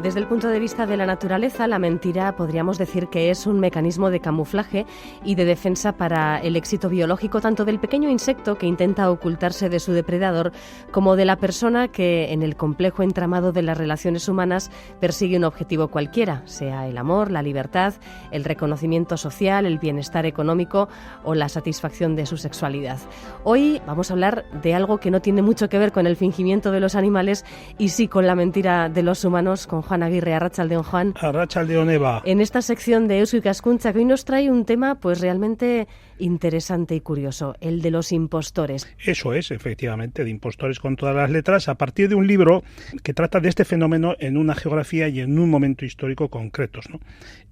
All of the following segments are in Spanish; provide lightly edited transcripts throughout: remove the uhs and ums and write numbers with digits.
Desde el punto de vista de la naturaleza, la mentira podríamos decir que es un mecanismo de camuflaje y de defensa para el éxito biológico tanto del pequeño insecto que intenta ocultarse de su depredador como de la persona que en el complejo entramado de las relaciones humanas persigue un objetivo cualquiera, sea el amor, la libertad, el reconocimiento social, el bienestar económico o la satisfacción de su sexualidad. Hoy vamos a hablar de algo que no tiene mucho que ver con el fingimiento de los animales y sí con la mentira de los humanos, con Juan Aguirre. Arratsaldeon, Juan. Arratsaldeon, Eva. En esta sección de Eusko Ikaskuntza, que hoy nos trae un tema pues realmente interesante y curioso, el de los impostores. Eso es, efectivamente, de impostores con todas las letras, a partir de un libro que trata de este fenómeno en una geografía y en un momento histórico concretos, ¿no?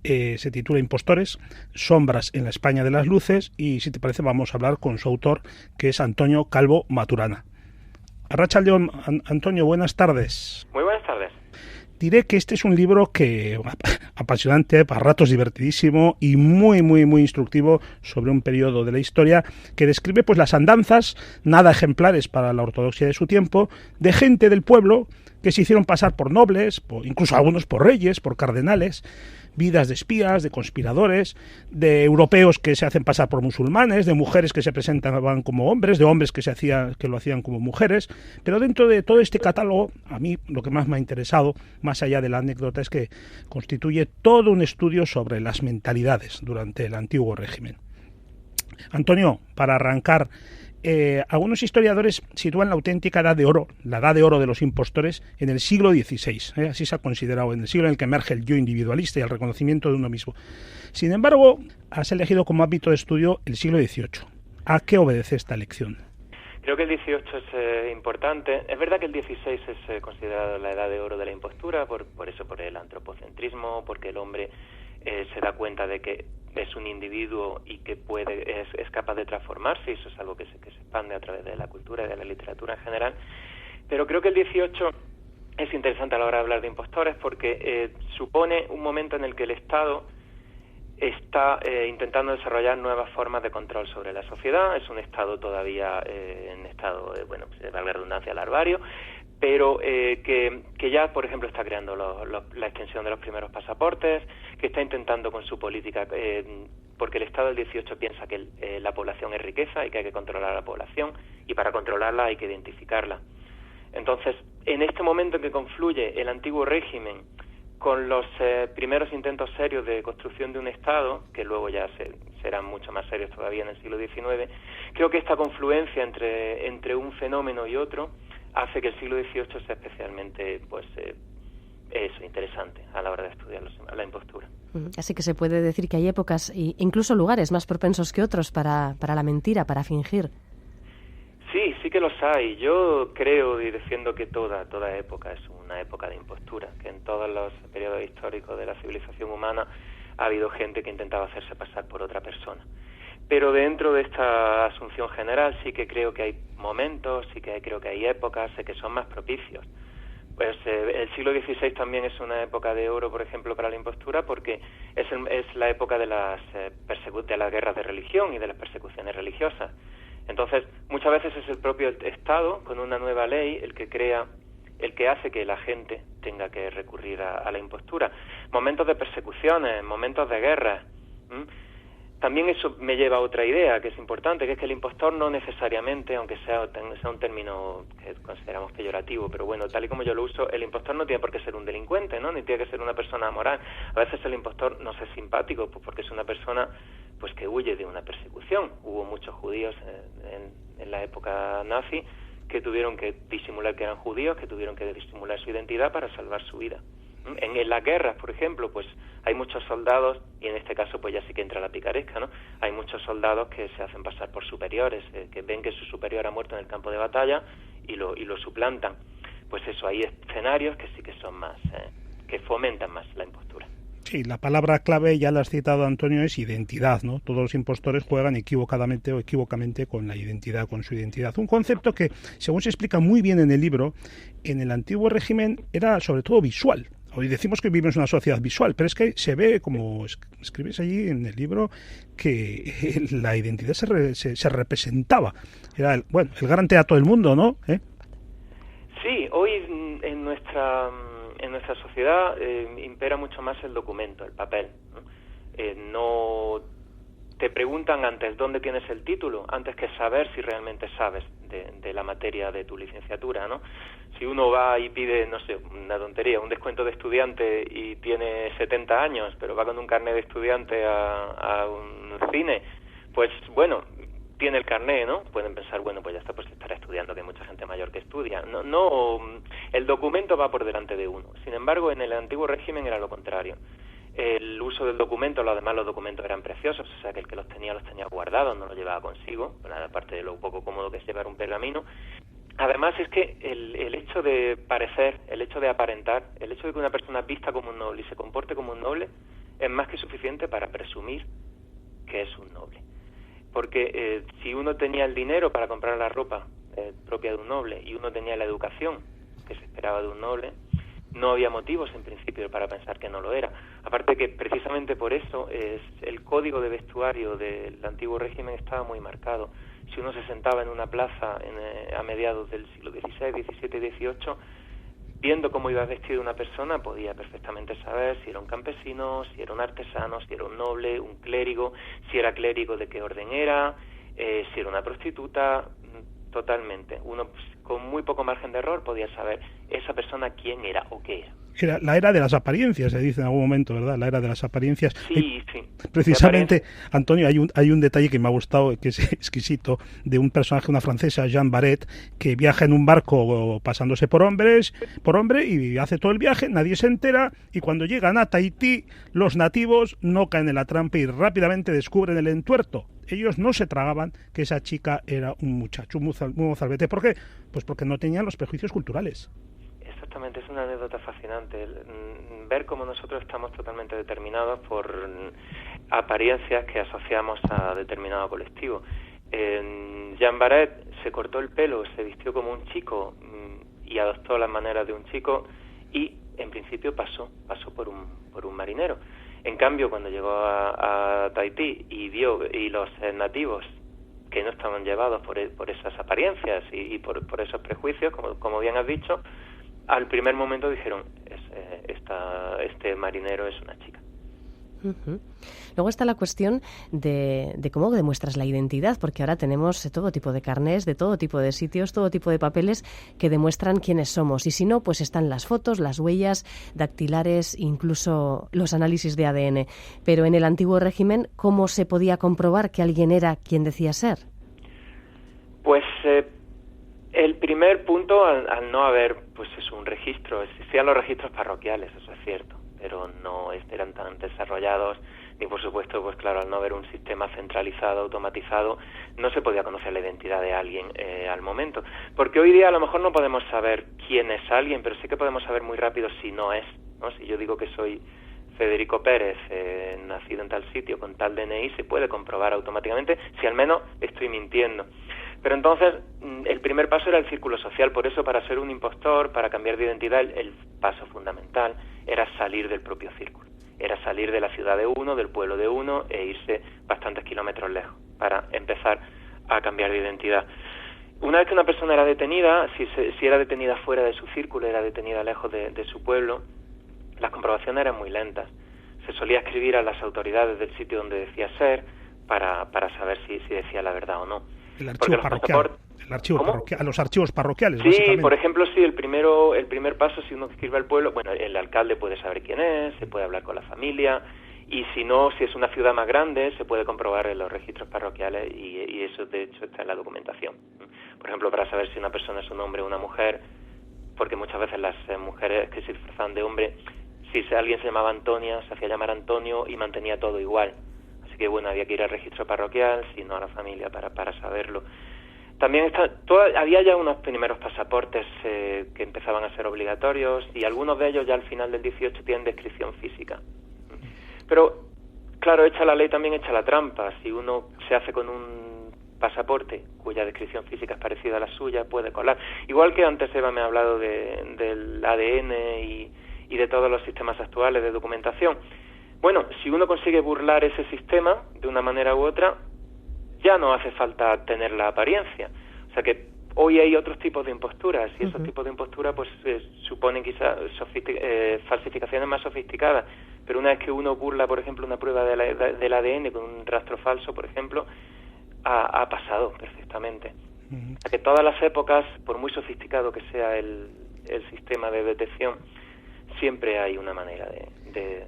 Se titula Impostores, sombras en la España de las luces, y si te parece vamos a hablar con su autor, que es Antonio Calvo Maturana. Arratsaldeon, Antonio, buenas tardes. Muy buenas tardes. Diré que este es un libro que apasionante, para ratos divertidísimo y muy instructivo sobre un periodo de la historia que describe pues las andanzas, nada ejemplares para la ortodoxia de su tiempo, de gente del pueblo que se hicieron pasar por nobles, incluso algunos por reyes, por cardenales, vidas de espías, de conspiradores, de europeos que se hacen pasar por musulmanes, de mujeres que se presentaban como hombres, de hombres que lo hacían como mujeres. Pero dentro de todo este catálogo, a mí lo que más me ha interesado, más allá de la anécdota, es que constituye todo un estudio sobre las mentalidades durante el antiguo régimen. Antonio, para arrancar, algunos historiadores sitúan la auténtica edad de oro, la edad de oro de los impostores, en el siglo XVI. Así se ha considerado, en el siglo en el que emerge el yo individualista y el reconocimiento de uno mismo. Sin embargo, has elegido como ámbito de estudio el siglo XVIII. ¿A qué obedece esta elección? Creo que el 18 es importante. Es verdad que el 16 es considerado la edad de oro de la impostura, por el antropocentrismo, porque el hombre se da cuenta de que es un individuo y que es capaz de transformarse, y eso es algo que se expande a través de la cultura y de la literatura en general. Pero creo que el 18 es interesante a la hora de hablar de impostores porque supone un momento en el que el Estado está intentando desarrollar nuevas formas de control sobre la sociedad. Es un Estado todavía en estado, de valga la redundancia, larvario, pero que ya, por ejemplo, está creando la extensión de los primeros pasaportes, que está intentando con su política, porque el Estado del 18 piensa que la población es riqueza y que hay que controlar a la población, y para controlarla hay que identificarla. Entonces, en este momento en que confluye el antiguo régimen con los primeros intentos serios de construcción de un Estado, que luego ya serán mucho más serios todavía en el siglo XIX, creo que esta confluencia entre un fenómeno y otro hace que el siglo XVIII sea especialmente interesante a la hora de estudiar la impostura. Así que se puede decir que hay épocas e incluso lugares más propensos que otros para la mentira, para fingir. Sí que los hay. Yo creo y defiendo que toda época es una época de impostura, que en todos los periodos históricos de la civilización humana ha habido gente que intentaba hacerse pasar por otra persona. Pero dentro de esta asunción general sí que creo que hay momentos, creo que hay épocas que son más propicios. Pues el siglo XVI también es una época de oro, por ejemplo, para la impostura, porque es la época de las guerras de religión y de las persecuciones religiosas. Entonces, muchas veces es el propio Estado, con una nueva ley, el que hace que la gente tenga que recurrir a la impostura. Momentos de persecuciones, momentos de guerra. También eso me lleva a otra idea que es importante, que es que el impostor no necesariamente, aunque sea un término que consideramos peyorativo, pero bueno, tal y como yo lo uso, el impostor no tiene por qué ser un delincuente, ¿no? Ni tiene que ser una persona amoral. A veces el impostor no es simpático, pues porque es una persona pues que huye de una persecución. Hubo muchos judíos en la época nazi que tuvieron que disimular que eran judíos, que tuvieron que disimular su identidad para salvar su vida. En las guerras, por ejemplo, pues hay muchos soldados, y en este caso pues ya sí que entra la picaresca, ¿no? Hay muchos soldados que se hacen pasar por superiores, que ven que su superior ha muerto en el campo de batalla y lo suplantan. Pues eso, hay escenarios que sí que son más, que fomentan más la impostura. Sí, la palabra clave, ya la has citado, Antonio, es identidad, ¿no? Todos los impostores juegan equivocadamente o equívocamente con la identidad, con su identidad. Un concepto que, según se explica muy bien en el libro, en el antiguo régimen era sobre todo visual. Hoy decimos que vivimos en una sociedad visual, pero es que se ve, como escribes allí en el libro, que la identidad se representaba. Era el gran teatro del mundo, ¿no? Sí, hoy en en nuestra sociedad impera mucho más el documento, el papel, ¿no? No te preguntan antes dónde tienes el título, antes que saber si realmente sabes de la materia de tu licenciatura, ¿no? Si uno va y pide, no sé, una tontería, un descuento de estudiante y tiene 70 años, pero va con un carnet de estudiante a un cine, pues bueno, tiene el carnet, ¿no? Pueden pensar, bueno, pues ya está, pues estará estudiando, que hay mucha gente mayor que estudia. No, el documento va por delante de uno. Sin embargo, en el antiguo régimen era lo contrario. El uso del documento, además los documentos eran preciosos, o sea que el que los tenía guardados, no los llevaba consigo, aparte de lo poco cómodo que es llevar un pergamino. Además es que el hecho de parecer, el hecho de aparentar, el hecho de que una persona vista como un noble y se comporte como un noble, es más que suficiente para presumir que es un noble. Porque si uno tenía el dinero para comprar la ropa propia de un noble y uno tenía la educación que se esperaba de un noble, no había motivos en principio para pensar que no lo era. Aparte que precisamente por eso el código de vestuario del antiguo régimen estaba muy marcado. Si uno se sentaba en una plaza a mediados del siglo XVI, XVII y XVIII, viendo cómo iba vestido una persona, podía perfectamente saber si era un campesino, si era un artesano, si era un noble, un clérigo, si era clérigo de qué orden era, si era una prostituta. Totalmente. Uno con muy poco margen de error podía saber esa persona quién era o qué era. Era la era de las apariencias, se dice en algún momento, ¿verdad? La era de las apariencias. Sí, sí. Precisamente, Antonio, hay un detalle que me ha gustado, que es exquisito, de un personaje, una francesa, Jeanne Barret, que viaja en un barco pasándose por hombre, y hace todo el viaje, nadie se entera, y cuando llegan a Tahití, los nativos no caen en la trampa y rápidamente descubren el entuerto. Ellos no se tragaban que esa chica era un muchacho, un mozalbete. ¿Por qué? Pues porque no tenían los prejuicios culturales. Exactamente, es una anécdota fascinante. Ver cómo nosotros estamos totalmente determinados por apariencias que asociamos a determinado colectivo. Jeanne Barret se cortó el pelo, se vistió como un chico y adoptó las maneras de un chico y, en principio, pasó por un marinero. En cambio, cuando llegó a Tahití y los nativos que no estaban llevados por esas apariencias y por esos prejuicios, como bien has dicho, al primer momento dijeron, este marinero es una chica. Uh-huh. Luego está la cuestión de cómo demuestras la identidad, porque ahora tenemos todo tipo de carnés, de todo tipo de sitios, todo tipo de papeles que demuestran quiénes somos. Y si no, pues están las fotos, las huellas dactilares, incluso los análisis de ADN. Pero en el antiguo régimen, ¿cómo se podía comprobar que alguien era quien decía ser? Pues el primer punto, al no haber pues es un registro, existían los registros parroquiales, eso es cierto, pero no eran tan desarrollados, ni por supuesto, pues claro, al no haber un sistema centralizado, automatizado, no se podía conocer la identidad de alguien al momento. Porque hoy día a lo mejor no podemos saber quién es alguien, pero sí que podemos saber muy rápido si no es, ¿no? Si yo digo que soy Federico Pérez, nacido en tal sitio, con tal DNI, se puede comprobar automáticamente si al menos estoy mintiendo. Pero entonces, el primer paso era el círculo social, por eso para ser un impostor, para cambiar de identidad, el paso fundamental era salir del propio círculo. Era salir de la ciudad de uno, del pueblo de uno, e irse bastantes kilómetros lejos, para empezar a cambiar de identidad. Una vez que una persona era detenida, si era detenida fuera de su círculo, era detenida lejos de su pueblo, las comprobaciones eran muy lentas. Se solía escribir a las autoridades del sitio donde decía ser, para saber si decía la verdad o no. El archivo parroquial. Los archivos parroquiales. Sí, por ejemplo, sí, el primer paso, si uno escribe al pueblo, bueno, el alcalde puede saber quién es, se puede hablar con la familia, y si no, si es una ciudad más grande, se puede comprobar en los registros parroquiales, y eso de hecho está en la documentación. Por ejemplo, para saber si una persona es un hombre o una mujer, porque muchas veces las mujeres que se disfrazan de hombre, si alguien se llamaba Antonia, se hacía llamar Antonio y mantenía todo igual. Así que bueno, había que ir al registro parroquial, si no a la familia, para saberlo. También había ya unos primeros pasaportes que empezaban a ser obligatorios, y algunos de ellos ya al final del 18 tienen descripción física. Pero, claro, hecha la ley también echa la trampa. Si uno se hace con un pasaporte cuya descripción física es parecida a la suya, puede colar. Igual que antes Eva me ha hablado del ADN y de todos los sistemas actuales de documentación. Bueno, si uno consigue burlar ese sistema de una manera u otra, ya no hace falta tener la apariencia. O sea que hoy hay otros tipos de imposturas, y esos tipos de imposturas pues suponen quizás falsificaciones más sofisticadas, pero una vez que uno burla, por ejemplo, una prueba del ADN con un rastro falso, por ejemplo, ha pasado perfectamente. O sea que todas las épocas, por muy sofisticado que sea el sistema de detección, siempre hay una manera de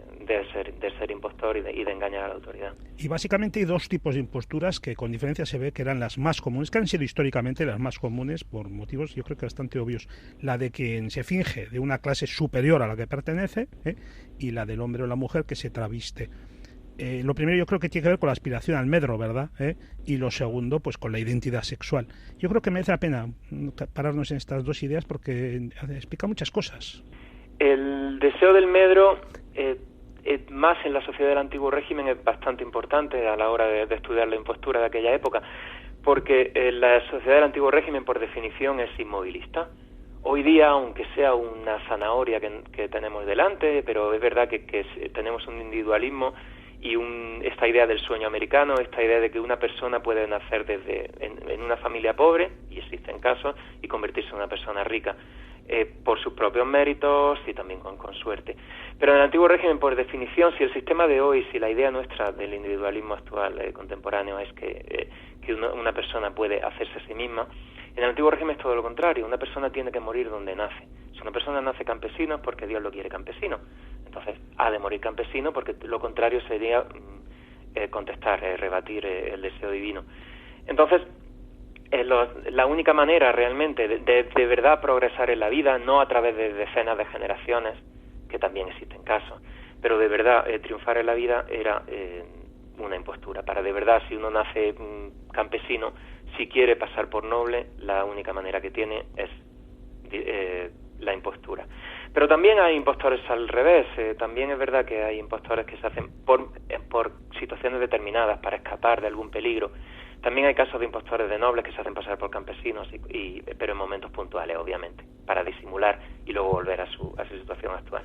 ser impostor y de engañar a la autoridad. Y básicamente hay dos tipos de imposturas que con diferencia se ve que eran las más comunes, que han sido históricamente las más comunes por motivos yo creo que bastante obvios. La de quien se finge de una clase superior a la que pertenece, y la del hombre o la mujer que se traviste. Lo primero yo creo que tiene que ver con la aspiración al medro, ¿verdad? Y lo segundo, pues con la identidad sexual. Yo creo que merece la pena pararnos en estas dos ideas porque explica muchas cosas. El deseo del medro, más en la sociedad del antiguo régimen, es bastante importante a la hora de estudiar la impostura de aquella época, porque la sociedad del antiguo régimen, por definición, es inmovilista. Hoy día, aunque sea una zanahoria que tenemos delante, pero es verdad que tenemos un individualismo y esta idea del sueño americano, esta idea de que una persona puede nacer en una familia pobre, y existen casos, y convertirse en una persona rica. Por sus propios méritos y también con suerte. Pero en el antiguo régimen, por definición, si el sistema de hoy, si la idea nuestra del individualismo actual contemporáneo es que una persona puede hacerse a sí misma, en el antiguo régimen es todo lo contrario. Una persona tiene que morir donde nace. Si una persona nace campesino es porque Dios lo quiere campesino. Entonces ha de morir campesino, porque lo contrario sería rebatir el deseo divino. Entonces, la única manera realmente de verdad progresar en la vida, no a través de decenas de generaciones, que también existen casos, pero de verdad triunfar en la vida era una impostura. Para de verdad, si uno nace campesino, si quiere pasar por noble, la única manera que tiene es la impostura. Pero también hay impostores al revés. También es verdad que hay impostores que se hacen por situaciones determinadas, para escapar de algún peligro. También hay casos de impostores de nobles que se hacen pasar por campesinos, pero en momentos puntuales, obviamente, para disimular y luego volver a su situación actual.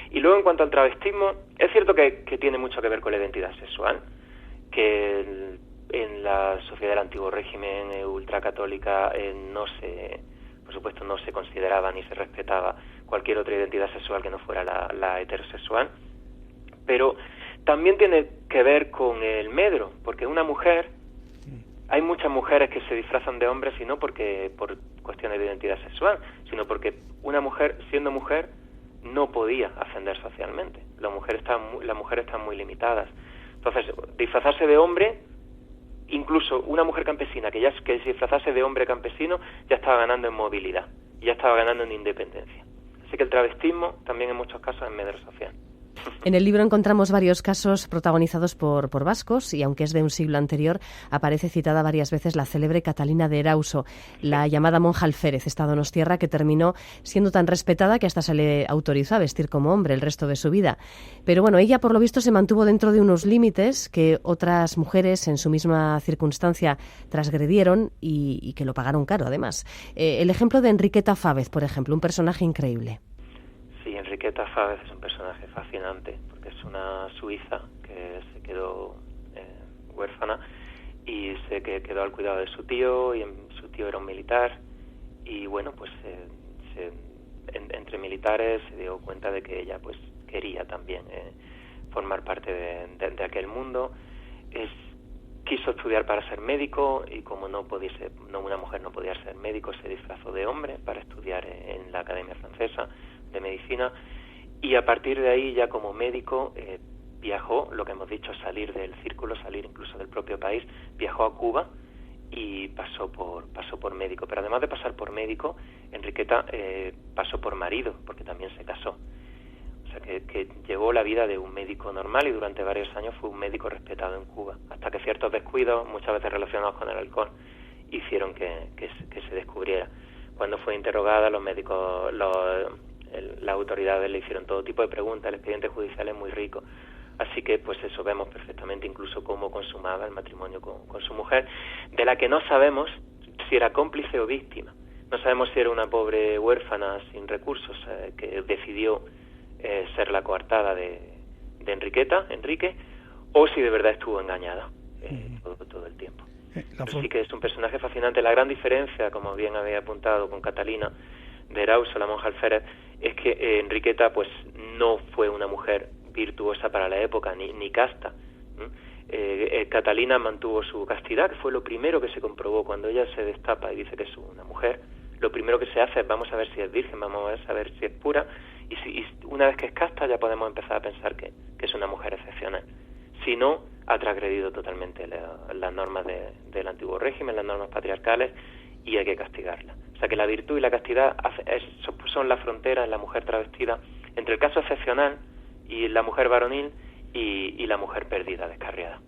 Y luego, en cuanto al travestismo, es cierto que tiene mucho que ver con la identidad sexual, que en la sociedad del antiguo régimen ultracatólica por supuesto, no se consideraba ni se respetaba cualquier otra identidad sexual que no fuera la heterosexual, pero también tiene que ver con el medro, porque una mujer... Hay muchas mujeres que se disfrazan de hombres, y no por cuestiones de identidad sexual, sino porque una mujer, siendo mujer, no podía ascender socialmente. Las mujeres están muy limitadas. Entonces, disfrazarse de hombre, incluso una mujer campesina que se disfrazase de hombre campesino, ya estaba ganando en movilidad, ya estaba ganando en independencia. Así que el travestismo también en muchos casos es medro social. En el libro encontramos varios casos protagonizados por vascos, y aunque es de un siglo anterior, aparece citada varias veces la célebre Catalina de Erauso, la llamada monja alférez, esta donostiarra que terminó siendo tan respetada que hasta se le autorizó a vestir como hombre el resto de su vida. Pero bueno, ella por lo visto se mantuvo dentro de unos límites que otras mujeres en su misma circunstancia transgredieron y que lo pagaron caro además. El ejemplo de Enriqueta Fávez, por ejemplo, un personaje increíble. Sí, Enriqueta Fávez es un personaje fascinante, porque es una suiza que se quedó huérfana y se quedó al cuidado de su tío, y su tío era un militar, y bueno, pues entre militares se dio cuenta de que ella pues quería también formar parte de aquel mundo. Quiso estudiar para ser médico, y como una mujer no podía ser médico, se disfrazó de hombre para estudiar en la Academia Francesa de Medicina, y a partir de ahí, ya como médico, viajó, lo que hemos dicho, salir del círculo, salir incluso del propio país, viajó a Cuba y pasó por médico. Pero además de pasar por médico, Enriqueta pasó por marido, porque también se casó. O sea, que llevó la vida de un médico normal, y durante varios años fue un médico respetado en Cuba, hasta que ciertos descuidos, muchas veces relacionados con el alcohol, hicieron que se descubriera. Cuando fue interrogada, los médicos, las autoridades le hicieron todo tipo de preguntas. El expediente judicial es muy rico, así que pues eso, vemos perfectamente incluso cómo consumaba el matrimonio con su mujer, de la que no sabemos si era cómplice o víctima. No sabemos si era una pobre huérfana sin recursos que decidió ser la coartada de Enrique, o si de verdad estuvo engañada todo el tiempo. Sí que es un personaje fascinante. La gran diferencia, como bien había apuntado con Catalina de Erauso, la monja alférez, es que Enriqueta pues no fue una mujer virtuosa para la época, ni casta. Catalina mantuvo su castidad, que fue lo primero que se comprobó cuando ella se destapa y dice que es una mujer. Lo primero que se hace es vamos a ver si es virgen, vamos a ver si es pura, y una vez que es casta ya podemos empezar a pensar que es una mujer excepcional. Si no, ha transgredido totalmente las normas del antiguo régimen, las normas patriarcales, y hay que castigarla. O sea que la virtud y la castidad son la frontera en la mujer travestida entre el caso excepcional y la mujer varonil y la mujer perdida, descarriada.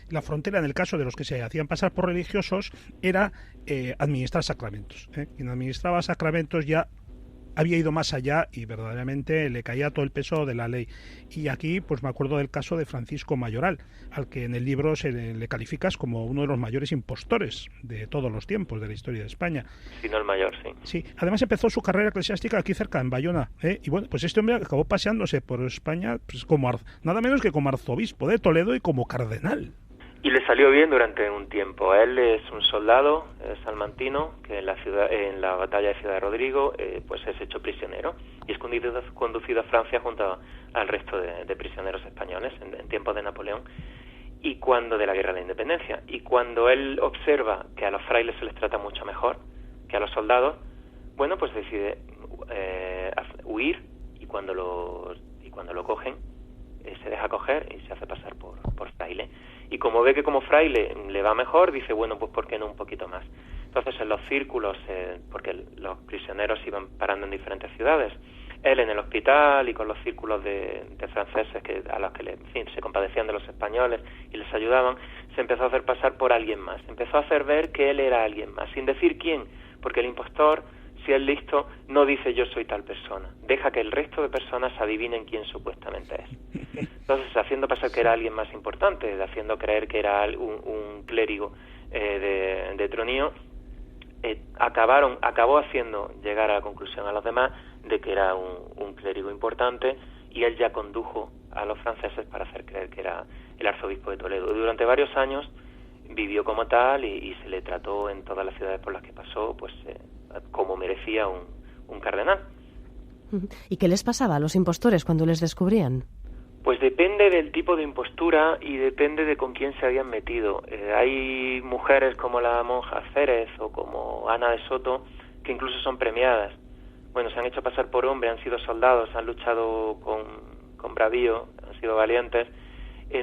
La frontera, en el caso de los que se hacían pasar por religiosos, era administrar sacramentos. Quien administraba sacramentos ya había ido más allá y verdaderamente le caía todo el peso de la ley. Y aquí pues me acuerdo del caso de Francisco Mayoral, al que en el libro se le calificas como uno de los mayores impostores de todos los tiempos de la historia de España. Si no el mayor, sí. Sí, además empezó su carrera eclesiástica aquí cerca, en Bayona, y bueno, pues este hombre acabó paseándose por España pues, nada menos que como arzobispo de Toledo y como cardenal. Y le salió bien durante un tiempo. Él es un soldado salmantino que en la batalla de Ciudad de Rodrigo pues es hecho prisionero y es conducido a Francia junto al resto de prisioneros españoles en tiempos de Napoleón y de la Guerra de la Independencia. Y cuando él observa que a los frailes se les trata mucho mejor que a los soldados, bueno, pues decide huir y cuando lo cogen se deja coger y se hace pasar por fraile. Y como ve que como fraile le va mejor, dice, bueno, pues ¿por qué no un poquito más? Entonces en los círculos, porque los prisioneros iban parando en diferentes ciudades, él en el hospital y con los círculos de franceses a los que se compadecían de los españoles y les ayudaban, se empezó a hacer pasar por alguien más. Empezó a hacer ver que él era alguien más, sin decir quién, porque el impostor, si es listo, no dice yo soy tal persona. Deja que el resto de personas adivinen quién supuestamente es. Entonces, haciendo pasar que era alguien más importante, haciendo creer que era un clérigo de Tronío, acabó haciendo llegar a la conclusión a los demás de que era un clérigo importante y él ya condujo a los franceses para hacer creer que era el arzobispo de Toledo. Durante varios años vivió como tal y se le trató en todas las ciudades por las que pasó pues como merecía un cardenal. ¿Y qué les pasaba a los impostores cuando les descubrían? Pues depende del tipo de impostura y depende de con quién se habían metido. Hay mujeres como la monja Cérez o como Ana de Soto que incluso son premiadas. Bueno, se han hecho pasar por hombre, han sido soldados, han luchado con bravío, han sido valientes,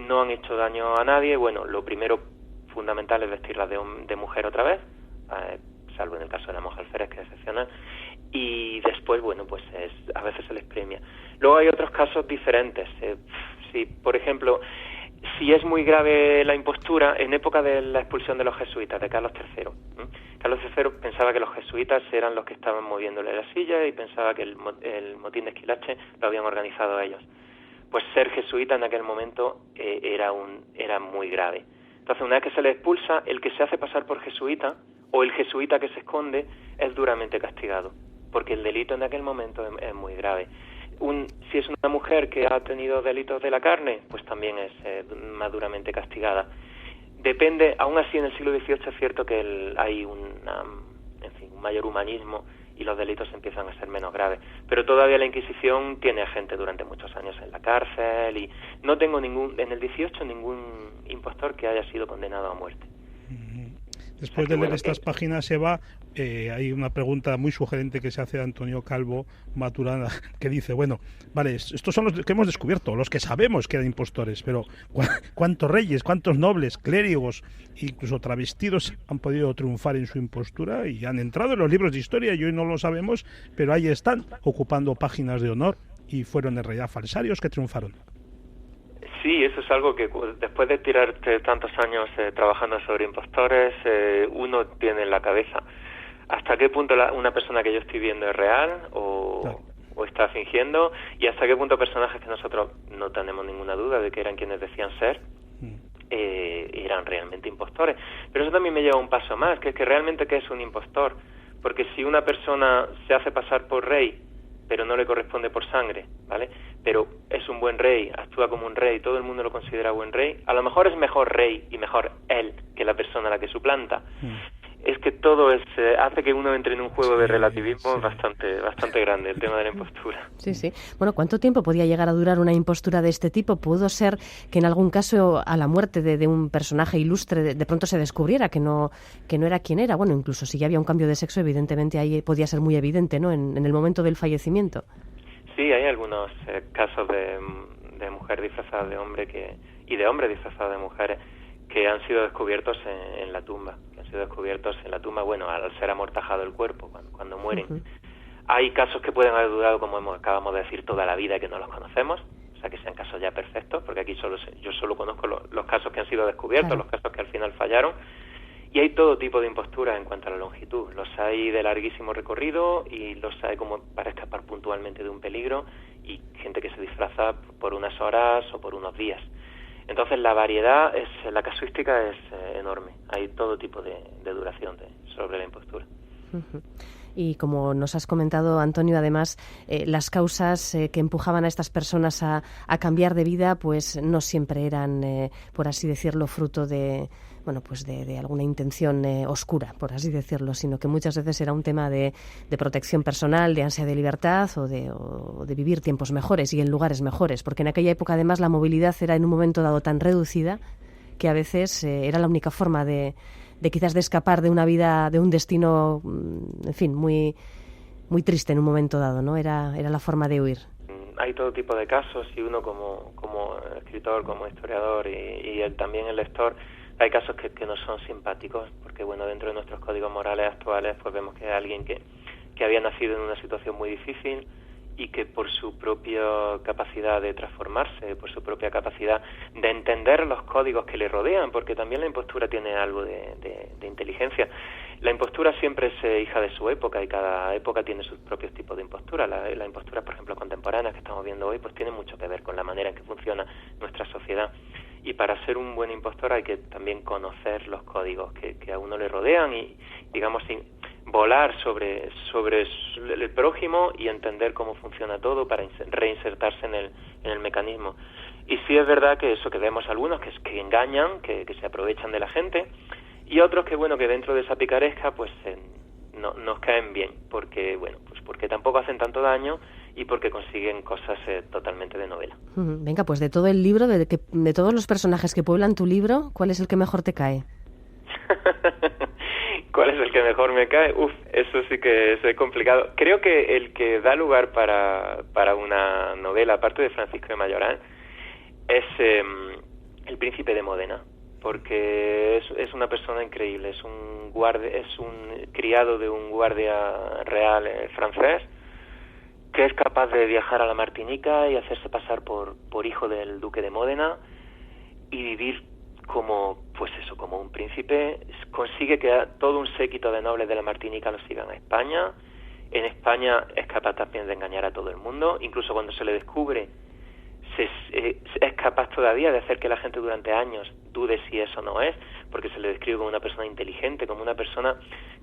no han hecho daño a nadie. Bueno, lo primero fundamental es vestirlas de mujer otra vez, salvo en el caso de la monja Alférez, que es excepcional, y después, bueno, pues a veces se les premia. Luego hay otros casos diferentes. Si, por ejemplo, si es muy grave la impostura, en época de la expulsión de los jesuitas, de Carlos III, Carlos III pensaba que los jesuitas eran los que estaban moviéndole la silla y pensaba que el motín de Esquilache lo habían organizado ellos. Pues ser jesuita en aquel momento era muy grave. Entonces, una vez que se le expulsa, el que se hace pasar por jesuita o el jesuita que se esconde es duramente castigado, porque el delito en aquel momento es muy grave. Si es una mujer que ha tenido delitos de la carne, pues también es más duramente castigada. Depende, aún así en el siglo XVIII es cierto que hay un mayor humanismo y los delitos empiezan a ser menos graves. Pero todavía la Inquisición tiene a gente durante muchos años en la cárcel y no tengo en el XVIII ningún impostor que haya sido condenado a muerte. Después de leer estas páginas, Eva, hay una pregunta muy sugerente que se hace de Antonio Calvo Maturana, que dice, bueno, vale, estos son los que hemos descubierto, los que sabemos que eran impostores, pero ¿cuántos reyes, cuántos nobles, clérigos, incluso travestidos han podido triunfar en su impostura y han entrado en los libros de historia y hoy no lo sabemos, pero ahí están, ocupando páginas de honor y fueron en realidad falsarios que triunfaron? Sí, eso es algo que después de tirarte tantos años trabajando sobre impostores, uno tiene en la cabeza hasta qué punto una persona que yo estoy viendo es real o está fingiendo y hasta qué punto personajes que nosotros no tenemos ninguna duda de que eran quienes decían ser, eran realmente impostores. Pero eso también me lleva un paso más, que es que realmente ¿qué es un impostor? Porque si una persona se hace pasar por rey pero no le corresponde por sangre, ¿vale? Pero es un buen rey, actúa como un rey, todo el mundo lo considera buen rey. A lo mejor es mejor rey y mejor él que la persona a la que suplanta. Es que todo hace que uno entre en un juego de relativismo bastante grande, el tema de la impostura. Sí, sí. Bueno, ¿cuánto tiempo podía llegar a durar una impostura de este tipo? ¿Pudo ser que en algún caso a la muerte de un personaje ilustre de pronto se descubriera que no era quien era? Bueno, incluso si ya había un cambio de sexo, evidentemente ahí podía ser muy evidente, ¿no? En el momento del fallecimiento. Sí, hay algunos casos de mujer disfrazada de hombre y de hombre disfrazado de mujeres que han sido descubiertos en la tumba. Bueno, al ser amortajado el cuerpo, cuando mueren. Uh-huh. Hay casos que pueden haber durado, como acabamos de decir, toda la vida y que no los conocemos, o sea, que sean casos ya perfectos, porque aquí yo solo conozco los casos que han sido descubiertos, claro. Los casos que al final fallaron, y hay todo tipo de imposturas en cuanto a la longitud. Los hay de larguísimo recorrido y los hay como para escapar puntualmente de un peligro, y gente que se disfraza por unas horas o por unos días. Entonces la casuística es enorme. Hay todo tipo de duración sobre la impostura. Uh-huh. Y como nos has comentado, Antonio, además, las causas que empujaban a estas personas a cambiar de vida, pues no siempre eran, por así decirlo, fruto de alguna intención oscura, por así decirlo, sino que muchas veces era un tema de protección personal, de ansia de libertad o de vivir tiempos mejores y en lugares mejores, porque en aquella época además la movilidad era en un momento dado tan reducida que a veces era la única forma de quizás de escapar de una vida, de un destino, en fin, muy, muy triste en un momento dado, ¿no? Era la forma de huir. Hay todo tipo de casos y uno como escritor, como historiador y también el lector, hay casos que no son simpáticos, porque bueno, dentro de nuestros códigos morales actuales pues vemos que hay alguien que había nacido en una situación muy difícil y que por su propia capacidad de transformarse, por su propia capacidad de entender los códigos que le rodean, porque también la impostura tiene algo de inteligencia. La impostura siempre es hija de su época y cada época tiene sus propios tipos de impostura. La impostura, por ejemplo, contemporánea que estamos viendo hoy, pues tiene mucho que ver con la manera en que funciona nuestra sociedad. Y para ser un buen impostor hay que también conocer los códigos que a uno le rodean y, digamos, volar sobre el prójimo y entender cómo funciona todo para reinsertarse en el mecanismo. Y sí es verdad que eso, que vemos algunos que engañan, que se aprovechan de la gente, y otros que dentro de esa picaresca pues nos caen bien, porque porque tampoco hacen tanto daño y porque consiguen cosas totalmente de novela. Venga, pues de todo el libro, de todos los personajes que pueblan tu libro, ¿cuál es el que mejor te cae? ¿Cuál es el que mejor me cae? Eso sí que es complicado. Creo que el que da lugar para una novela, aparte de Francisco de Mayoral, es el príncipe de Módena, porque es una persona increíble, es un criado de un guardia real francés, que es capaz de viajar a la Martinica y hacerse pasar por hijo del duque de Módena y vivir como un príncipe. Consigue que todo un séquito de nobles de la Martinica lo sigan a España. En España es capaz también de engañar a todo el mundo, incluso cuando se le descubre es capaz todavía de hacer que la gente durante años dude si eso no es, porque se le describe como una persona inteligente, como una persona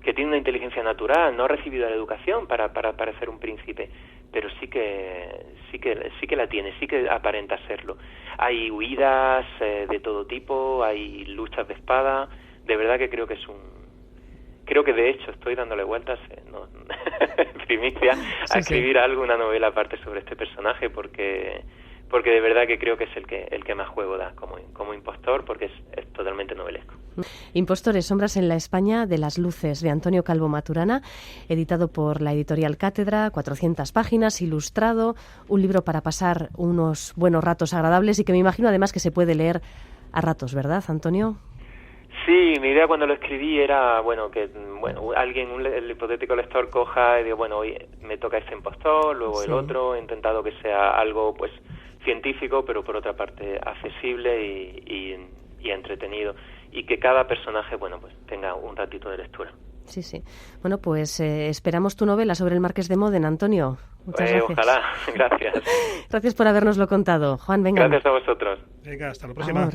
que tiene una inteligencia natural, no ha recibido la educación para parecer un príncipe, pero sí que la tiene, sí que aparenta serlo. Hay huidas de todo tipo, hay luchas de espada. De verdad que creo que de hecho estoy dándole vueltas primicia a escribir una novela aparte sobre este personaje, porque de verdad que creo que es el que más juego da como impostor, porque es totalmente novelesco. Impostores, sombras en la España de las luces, de Antonio Calvo Maturana, editado por la editorial Cátedra, 400 páginas, ilustrado, un libro para pasar unos buenos ratos agradables y que me imagino además que se puede leer a ratos, ¿verdad, Antonio? Sí, mi idea cuando lo escribí era, el hipotético lector coja y digo, hoy me toca este impostor, luego el otro, he intentado que sea algo, científico, pero por otra parte accesible y entretenido, y que cada personaje, tenga un ratito de lectura. Sí, sí. Bueno, pues esperamos tu novela sobre el Marqués de Módena, Antonio. Muchas gracias. Ojalá, gracias. Gracias por habernoslo contado. Juan, venga. Gracias a vosotros. Venga, hasta la próxima.